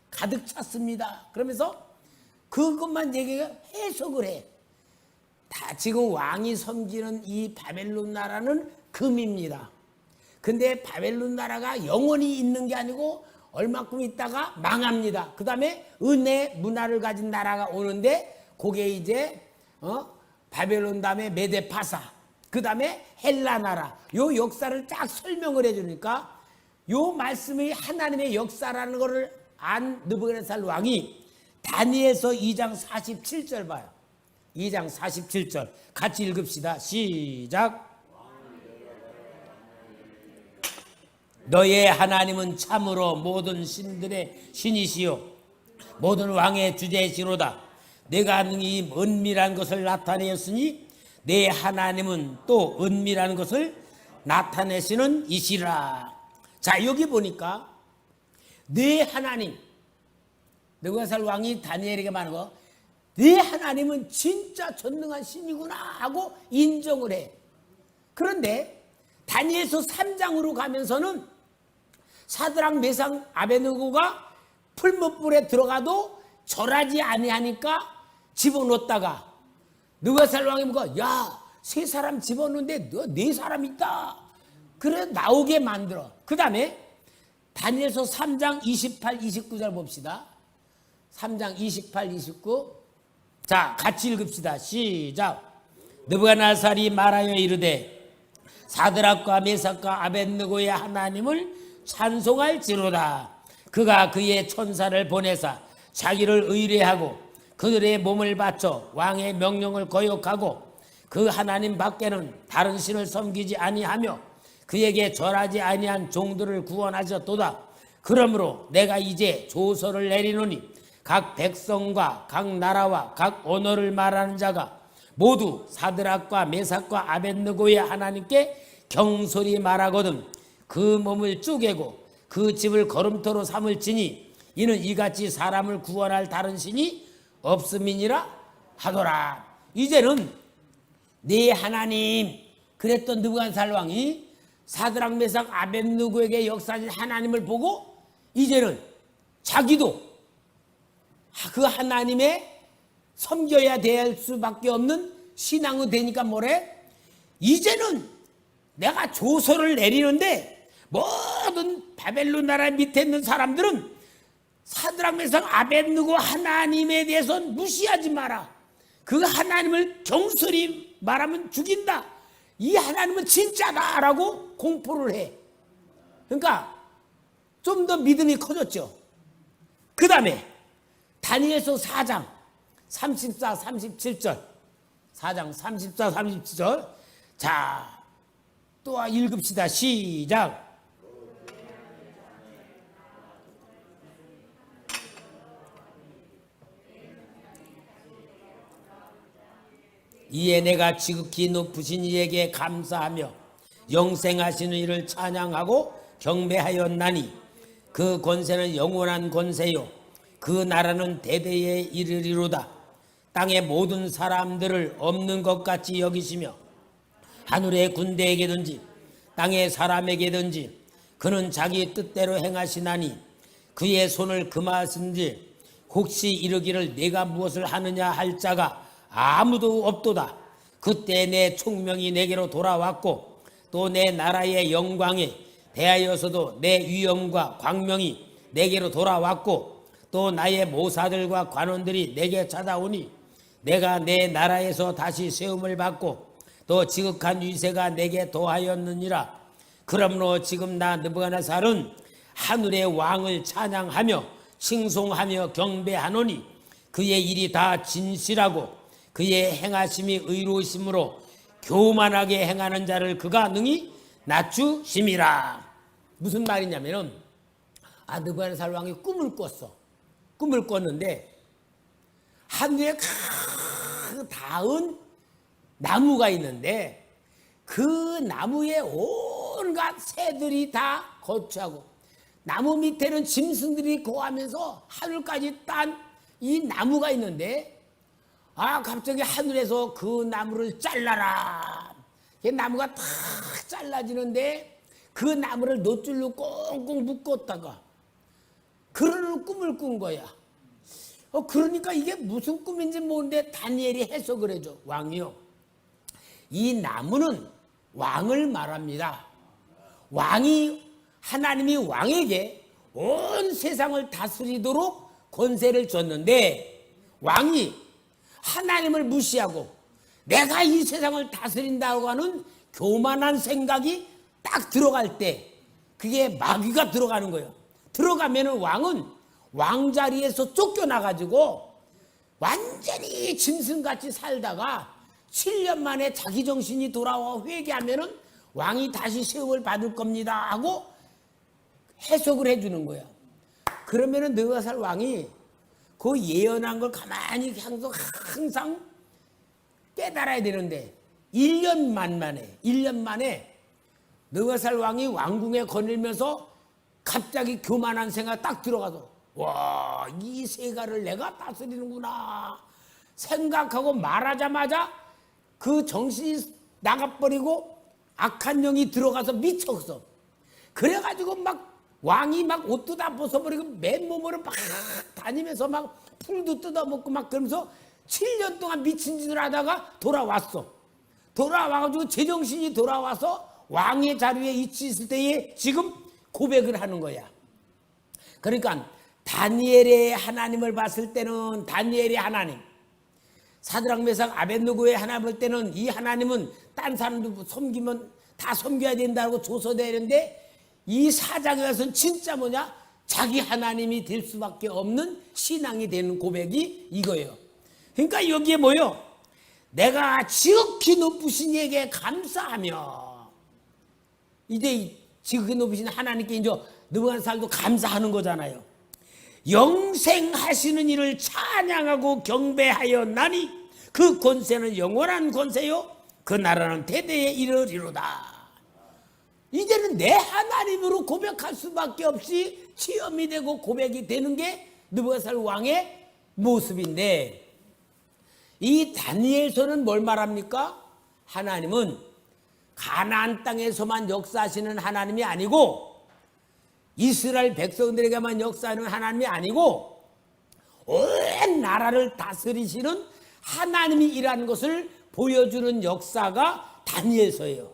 가득 찼습니다. 그러면서 그것만 얘기가 해석을 해. 다 지금 왕이 섬기는 이 바벨론 나라는 금입니다. 근데 바벨론 나라가 영원히 있는 게 아니고 얼마큼 있다가 망합니다. 그 다음에 은혜 문화를 가진 나라가 오는데 그게 이제 바벨론 다음에 메데파사, 그 다음에 헬라 나라. 요 역사를 쫙 설명을 해주니까 요 말씀이 하나님의 역사라는 것을 안 느부갓네살 왕이 다니엘서 2장 47절 봐요. 2장 47절 같이 읽읍시다. 시작. 너의 하나님은 참으로 모든 신들의 신이시요 모든 왕의 주제시로다. 내가 능히 은밀한 것을 나타내었으니 내 하나님은 또 은밀한 것을 나타내시는 이시라. 자, 여기 보니까 내 하나님, 느부갓네살 왕이 다니엘에게 말한 거, 내 하나님은 진짜 전능한 신이구나 하고 인정을 해. 그런데 다니엘서 3장으로 가면서는 사드락 메삭 아베느고가 풀무불에 들어가도 절하지 아니하니까 집어넣었다가 느부갓네살 왕이 뭐가, 야, 세 사람 집어넣는데 너 네 사람 있다. 그래 나오게 만들어. 그 다음에 다니엘서 3장 28, 29절 봅시다. 3장 28, 29. 자, 같이 읽읍시다. 시작. 느부갓네살이 말하여 이르되 사드락과 메삭과 아벳느고의 하나님을 찬송할지로다. 그가 그의 천사를 보내사 자기를 의뢰하고 그들의 몸을 바쳐 왕의 명령을 거역하고 그 하나님 밖에는 다른 신을 섬기지 아니하며 그에게 절하지 아니한 종들을 구원하셨도다. 그러므로 내가 이제 조서를 내리노니 각 백성과 각 나라와 각 언어를 말하는 자가 모두 사드락과 메삭과 아벳느고의 하나님께 경솔히 말하거든 그 몸을 쪼개고 그 집을 거름토로 삼을지니 이는 이같이 사람을 구원할 다른 신이 없음이니라 하더라. 이제는 네 하나님, 그랬던 느부갓네살 왕이 사드락 메삭 아벳느고에게 역사진 하나님을 보고 이제는 자기도 그 하나님의 섬겨야 될 수밖에 없는 신앙이 되니까 뭐래? 이제는 내가 조서를 내리는데 모든 바벨론 나라 밑에 있는 사람들은 사드락 메삭 아벳느고 하나님에 대해서는 무시하지 마라. 그 하나님을 경솔히 말하면 죽인다. 이 하나님은 진짜다라고 공포를 해. 그러니까 좀 더 믿음이 커졌죠. 그 다음에 다니엘서 4장 34, 37절 4장 34, 37절 자, 또 읽읍시다. 시작. 이에 내가 지극히 높으신 이에게 감사하며 영생하시는 이를 찬양하고 경배하였나니 그 권세는 영원한 권세요 그 나라는 대대에 이르리로다. 땅의 모든 사람들을 없는 것 같이 여기시며 하늘의 군대에게든지 땅의 사람에게든지 그는 자기 뜻대로 행하시나니 그의 손을 금하신지 혹시 이르기를 내가 무엇을 하느냐 할 자가 아무도 없도다. 그때 내 총명이 내게로 돌아왔고 또 내 나라의 영광에 대하여서도 내 위엄과 광명이 내게로 돌아왔고 또 나의 모사들과 관원들이 내게 찾아오니 내가 내 나라에서 다시 세움을 받고 또 지극한 위세가 내게 더하였느니라. 그러므로 지금 나 느부갓네살은 하늘의 왕을 찬양하며 칭송하며 경배하노니 그의 일이 다 진실하고 그의 행하심이 의로우심으로 교만하게 행하는 자를 그가 능히 낮추심이라. 무슨 말이냐면은 느부갓네살 왕이 꿈을 꿨어. 꿈을 꿨는데 하늘에 큰 닿은 나무가 있는데 그 나무에 온갖 새들이 다 거주하고 나무 밑에는 짐승들이 거하면서 하늘까지 딴 이 나무가 있는데 갑자기 하늘에서 그 나무를 잘라라. 이 나무가 탁 잘라지는데 그 나무를 놋줄로 꽁꽁 묶었다가 그런 꿈을 꾼 거야. 그러니까 이게 무슨 꿈인지 모르는데 다니엘이 해석을 해줘. 왕이요, 이 나무는 왕을 말합니다. 하나님이 왕에게 온 세상을 다스리도록 권세를 줬는데 왕이 하나님을 무시하고 내가 이 세상을 다스린다고 하는 교만한 생각이 딱 들어갈 때 그게 마귀가 들어가는 거예요. 들어가면은 왕은 왕자리에서 쫓겨나가지고 완전히 짐승같이 살다가 7년 만에 자기 정신이 돌아와 회개하면은 왕이 다시 세움을 받을 겁니다 하고 해석을 해주는 거야. 그러면은 느부갓네살 왕이 그 예언한 걸 가만히 항상 깨달아야 되는데 1년 만에 느부갓네살 왕이 왕궁에 거닐면서 갑자기 교만한 생각 딱 들어가서 와, 이 세가를 내가 다스리는구나 생각하고 말하자마자 그 정신이 나가버리고 악한 영이 들어가서 미쳤어. 그래가지고 막 왕이 막 옷도 다 벗어버리고 맨몸으로 막 다니면서 막 풀도 뜯어먹고 막 그러면서 7년 동안 미친 짓을 하다가 돌아왔어. 돌아와가지고 제정신이 돌아와서 왕의 자리에 있을 때에 지금 고백을 하는 거야. 그러니까 다니엘의 하나님을 봤을 때는 다니엘의 하나님, 사드락 메삭 아벳느고의 하나님 볼 때는 이 하나님은 딴 사람도 섬기면 다 섬겨야 된다고 조서되는데 이 사장에 가서는 진짜 뭐냐? 자기 하나님이 될 수밖에 없는 신앙이 되는 고백이 이거예요. 그러니까 여기에 뭐요? 내가 지극히 높으신 이에게 감사하며 이제 지극히 높으신 하나님께 이제 느부갓네살도 감사하는 거잖아요. 영생하시는 이를 찬양하고 경배하였나니 그 권세는 영원한 권세요 그 나라는 대대에 이르리로다. 이제는 내 하나님으로 고백할 수밖에 없이 체험이 되고 고백이 되는 게 느부갓네살 왕의 모습인데 이 다니엘서는 뭘 말합니까? 하나님은 가나안 땅에서만 역사하시는 하나님이 아니고 이스라엘 백성들에게만 역사하는 하나님이 아니고 온 나라를 다스리시는 하나님이라는 것을 보여주는 역사가 다니엘서예요.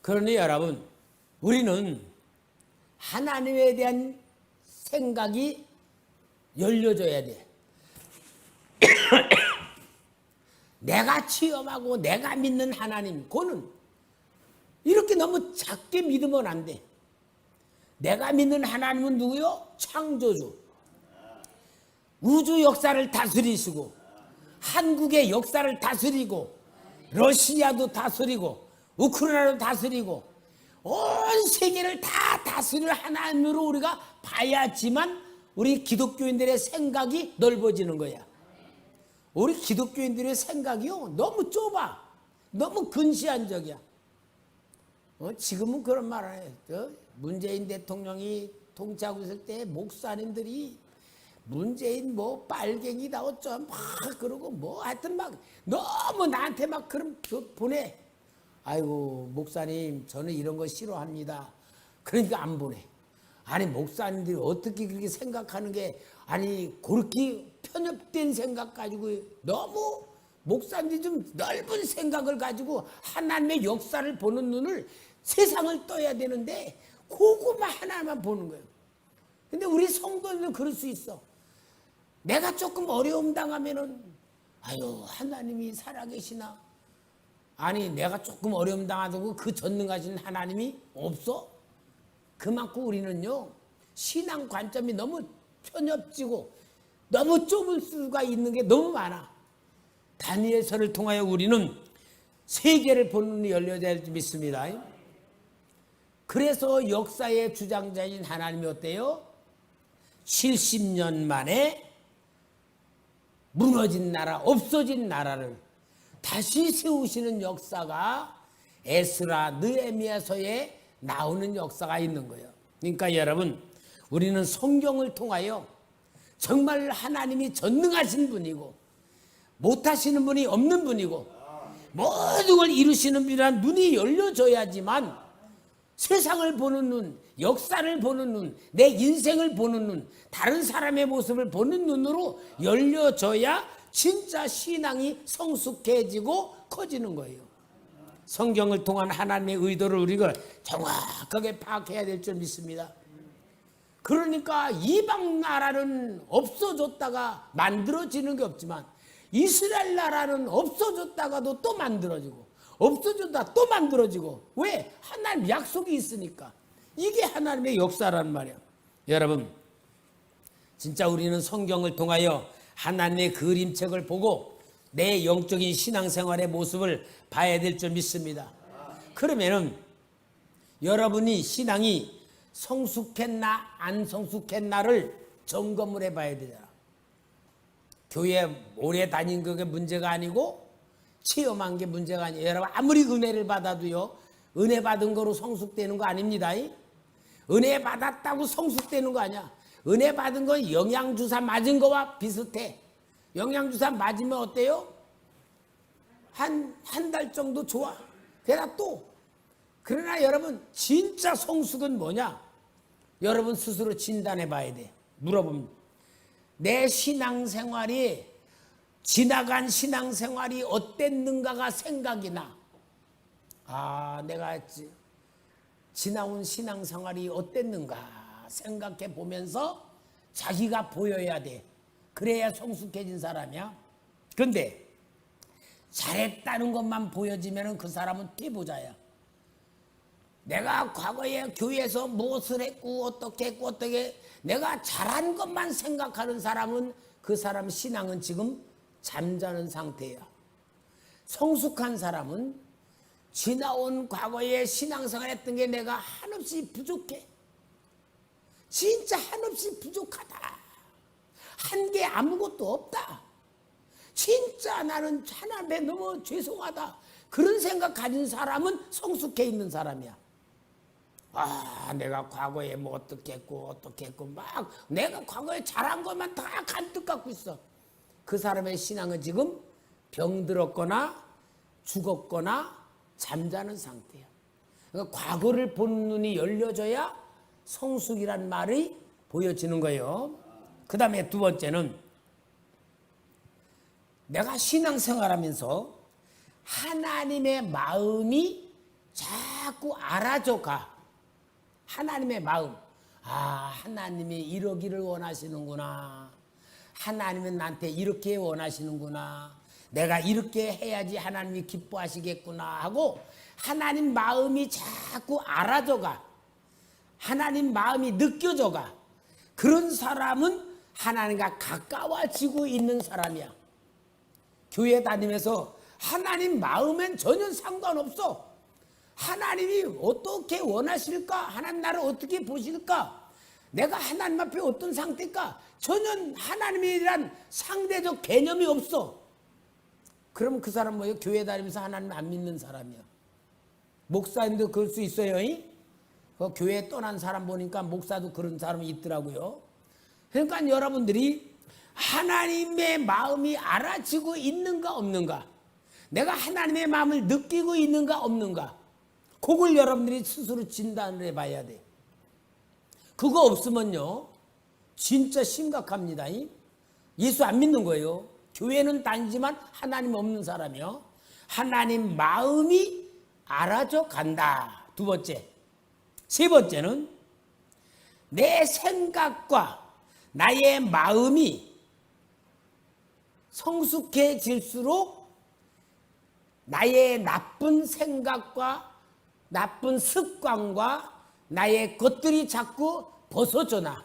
그러니 여러분 우리는 하나님에 대한 생각이 열려져야 돼. 내가 체험하고 내가 믿는 하나님 그거는 이렇게 너무 작게 믿으면 안 돼. 내가 믿는 하나님은 누구요? 창조주. 우주 역사를 다스리시고 한국의 역사를 다스리고 러시아도 다스리고 우크라이나도 다스리고 온 세계를 다 다스릴 하나님으로 우리가 봐야지만 우리 기독교인들의 생각이 넓어지는 거야. 우리 기독교인들의 생각이요 너무 좁아. 너무 근시안적이야. 지금은 그런 말 안 해요. 문재인 대통령이 통치하고 있을 때 목사님들이 문재인 뭐 빨갱이다 어쩜 막 그러고 뭐 하여튼 막 너무 나한테 막 그럼 보내. 아이고 목사님 저는 이런 거 싫어합니다. 그러니까 안 보내. 아니 목사님들이 어떻게 그렇게 생각하는 게 아니 그렇게 편협된 생각 가지고 너무 목사님들이 좀 넓은 생각을 가지고 하나님의 역사를 보는 눈을 세상을 떠야 되는데 그거만 하나만 보는 거예요. 근데 우리 성도들은 그럴 수 있어. 내가 조금 어려움 당하면은 아유 하나님이 살아계시나? 아니 내가 조금 어려움 당하고 그 전능하신 하나님이 없어? 그만큼 우리는요 신앙 관점이 너무 편협지고 너무 좁을 수가 있는 게 너무 많아. 다니엘서를 통하여 우리는 세계를 보는 눈이 열려야 될 줄 믿습니다. 그래서 역사의 주장자인 하나님이 어때요? 70년 만에 무너진 나라, 없어진 나라를 다시 세우시는 역사가 에스라, 느헤미야서에 나오는 역사가 있는 거예요. 그러니까 여러분 우리는 성경을 통하여 정말 하나님이 전능하신 분이고 못하시는 분이 없는 분이고 모든 걸 이루시는 분이란 눈이 열려져야지만 세상을 보는 눈, 역사를 보는 눈, 내 인생을 보는 눈, 다른 사람의 모습을 보는 눈으로 열려져야 진짜 신앙이 성숙해지고 커지는 거예요. 성경을 통한 하나님의 의도를 우리가 정확하게 파악해야 될 줄 믿습니다. 그러니까 이방 나라는 없어졌다가 만들어지는 게 없지만 이스라엘 나라는 없어졌다가도 또 만들어지고 없어졌다 또 만들어지고, 왜? 하나님 약속이 있으니까. 이게 하나님의 역사란 말이야. 여러분, 진짜 우리는 성경을 통하여 하나님의 그림책을 보고 내 영적인 신앙생활의 모습을 봐야 될 줄 믿습니다. 그러면은 여러분이 신앙이 성숙했나 안 성숙했나를 점검을 해봐야 되잖아. 교회 오래 다닌 그게 문제가 아니고 체험한 게 문제가 아니에요. 여러분, 아무리 은혜를 받아도요, 은혜 받은 거로 성숙되는 거 아닙니다. 은혜 받았다고 성숙되는 거 아니야. 은혜 받은 건 영양주사 맞은 거와 비슷해. 영양주사 맞으면 어때요? 한 달 정도 좋아. 그러나 또, 그러나 여러분, 진짜 성숙은 뭐냐? 여러분 스스로 진단해 봐야 돼. 물어보면, 내 신앙생활이, 지나간 신앙생활이 어땠는가가 생각이 나. 아, 내가 지나온 신앙생활이 어땠는가 생각해 보면서 자기가 보여야 돼. 그래야 성숙해진 사람이야. 근데 잘했다는 것만 보여지면 그 사람은 퇴보자야. 내가 과거에 교회에서 무엇을 했고 어떻게 내가 잘한 것만 생각하는 사람은 그 사람 신앙은 지금 잠자는 상태야. 성숙한 사람은 지나온 과거에 신앙생활 했던 게 내가 한없이 부족해. 진짜 한없이 부족하다. 한 게 아무것도 없다. 진짜 나는 하나님에 너무 죄송하다. 그런 생각 가진 사람은 성숙해 있는 사람이야. 아, 내가 과거에 뭐 어떻게 했고 막 내가 과거에 잘한 것만 다 간뜩 갖고 있어. 그 사람의 신앙은 지금 병들었거나 죽었거나 잠자는 상태야. 그러니까 과거를 보는 눈이 열려져야 성숙이란 말이 보여지는 거예요. 그 다음에 두 번째는, 내가 신앙생활하면서 하나님의 마음이 자꾸 알아져 가. 하나님의 마음. 아, 하나님이 이러기를 원하시는구나. 하나님은 나한테 이렇게 원하시는구나. 내가 이렇게 해야지 하나님이 기뻐하시겠구나 하고 하나님 마음이 자꾸 알아져 가. 하나님 마음이 느껴져 가. 그런 사람은 하나님과 가까워지고 있는 사람이야. 교회 다니면서 하나님 마음엔 전혀 상관없어. 하나님이 어떻게 원하실까? 하나님 나를 어떻게 보실까? 내가 하나님 앞에 어떤 상태일까? 전혀 하나님이란 상대적 개념이 없어. 그럼 그 사람 뭐예요? 교회 다니면서 하나님 안 믿는 사람이야. 목사님도 그럴 수 있어요. 그 교회 떠난 사람 보니까 목사도 그런 사람이 있더라고요. 그러니까 여러분들이 하나님의 마음이 알아지고 있는가 없는가, 내가 하나님의 마음을 느끼고 있는가 없는가, 그걸 여러분들이 스스로 진단을 해봐야 돼. 그거 없으면요 진짜 심각합니다. 예수 안 믿는 거예요. 교회는 다니지만 하나님 없는 사람이요. 하나님 마음이 알아져 간다. 두 번째. 세 번째는, 내 생각과 나의 마음이 성숙해질수록 나의 나쁜 생각과 나쁜 습관과 나의 것들이 자꾸 벗어져 나.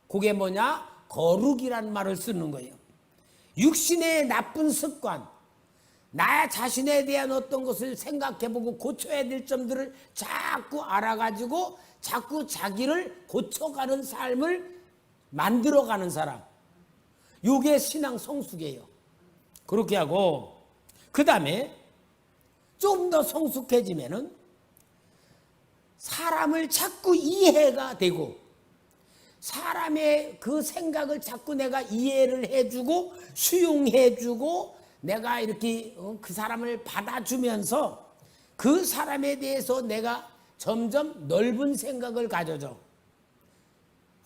그게 뭐냐? 거룩이란 말을 쓰는 거예요. 육신의 나쁜 습관, 나 자신에 대한 어떤 것을 생각해보고 고쳐야 될 점들을 자꾸 알아가지고 자꾸 자기를 고쳐가는 삶을 만들어가는 사람, 이게 신앙 성숙이에요. 그렇게 하고, 그 다음에 좀 더 성숙해지면은 사람을 자꾸 이해가 되고, 사람의 그 생각을 자꾸 내가 이해를 해주고 수용해주고, 내가 이렇게 그 사람을 받아주면서 그 사람에 대해서 내가 점점 넓은 생각을 가져줘.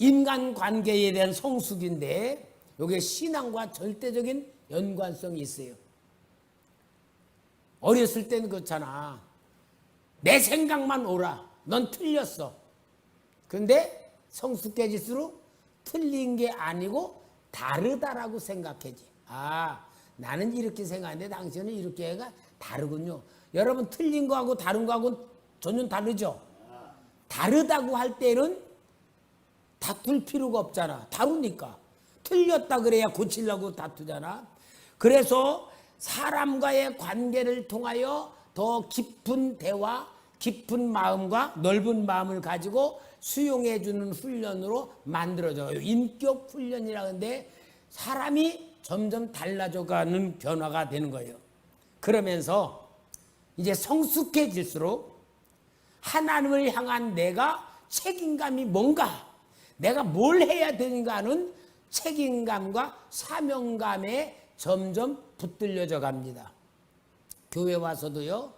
인간관계에 대한 성숙인데 이게 신앙과 절대적인 연관성이 있어요. 어렸을 때는 그렇잖아. 내 생각만 옳아. 넌 틀렸어. 근데 성숙해질수록 틀린 게 아니고 다르다라고 생각하지. 아, 나는 이렇게 생각하는데 당신은 이렇게 해가 다르군요. 여러분, 틀린 거하고 다른 거하고 전혀 다르죠? 다르다고 할 때는 다툴 필요가 없잖아. 다르니까. 틀렸다 그래야 고치려고 다투잖아. 그래서 사람과의 관계를 통하여 더 깊은 대화, 깊은 마음과 넓은 마음을 가지고 수용해 주는 훈련으로 만들어져요. 인격 훈련이라는데 사람이 점점 달라져 가는 변화가 되는 거예요. 그러면서 이제 성숙해질수록 하나님을 향한 내가 책임감이 뭔가, 내가 뭘 해야 되는가 하는 책임감과 사명감에 점점 붙들려져 갑니다. 교회 와서도요,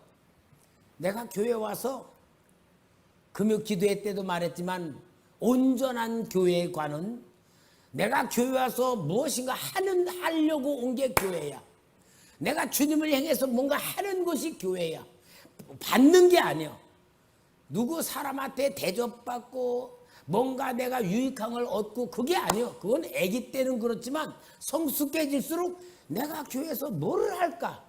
내가 교회 와서 금요 기도회 때도 말했지만 온전한 교회관은 내가 교회 와서 무엇인가 하려고 온 게 교회야. 내가 주님을 향해서 뭔가 하는 것이 교회야. 받는 게 아니야. 누구 사람한테 대접받고 뭔가 내가 유익한 걸 얻고 그게 아니요. 그건 아기 때는 그렇지만 성숙해질수록 내가 교회에서 뭐를 할까?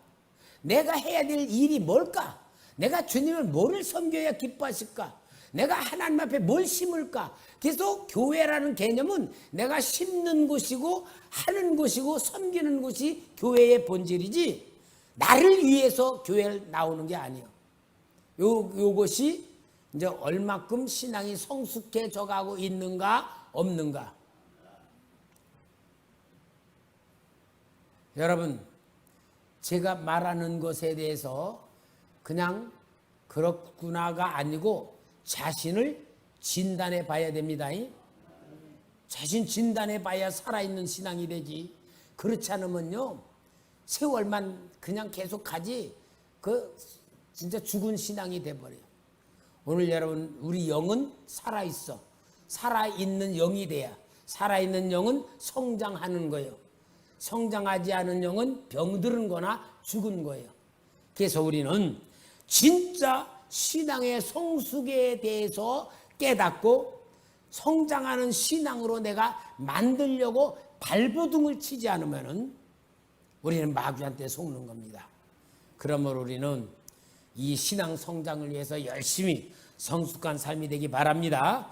내가 해야 될 일이 뭘까? 내가 주님을 뭐를 섬겨야 기뻐하실까? 내가 하나님 앞에 뭘 심을까? 그래서 교회라는 개념은 내가 심는 곳이고 하는 곳이고 섬기는 곳이 교회의 본질이지 나를 위해서 교회에 나오는 게 아니에요. 요것이 이제 얼마큼 신앙이 성숙해져 가고 있는가 없는가. 여러분, 제가 말하는 것에 대해서 그냥 그렇구나가 아니고 자신을 진단해 봐야 됩니다. 자신 진단해 봐야 살아있는 신앙이 되지. 그렇지 않으면요, 세월만 그냥 계속 가지 진짜 죽은 신앙이 돼버려요. 오늘 여러분, 우리 영은 살아있어. 살아있는 영이 돼야. 살아있는 영은 성장하는 거예요. 성장하지 않은 영은 병들은 거나 죽은 거예요. 그래서 우리는 진짜 신앙의 성숙에 대해서 깨닫고 성장하는 신앙으로 내가 만들려고 발버둥을 치지 않으면 우리는 마귀한테 속는 겁니다. 그러므로 우리는 이 신앙 성장을 위해서 열심히 성숙한 삶이 되기 바랍니다.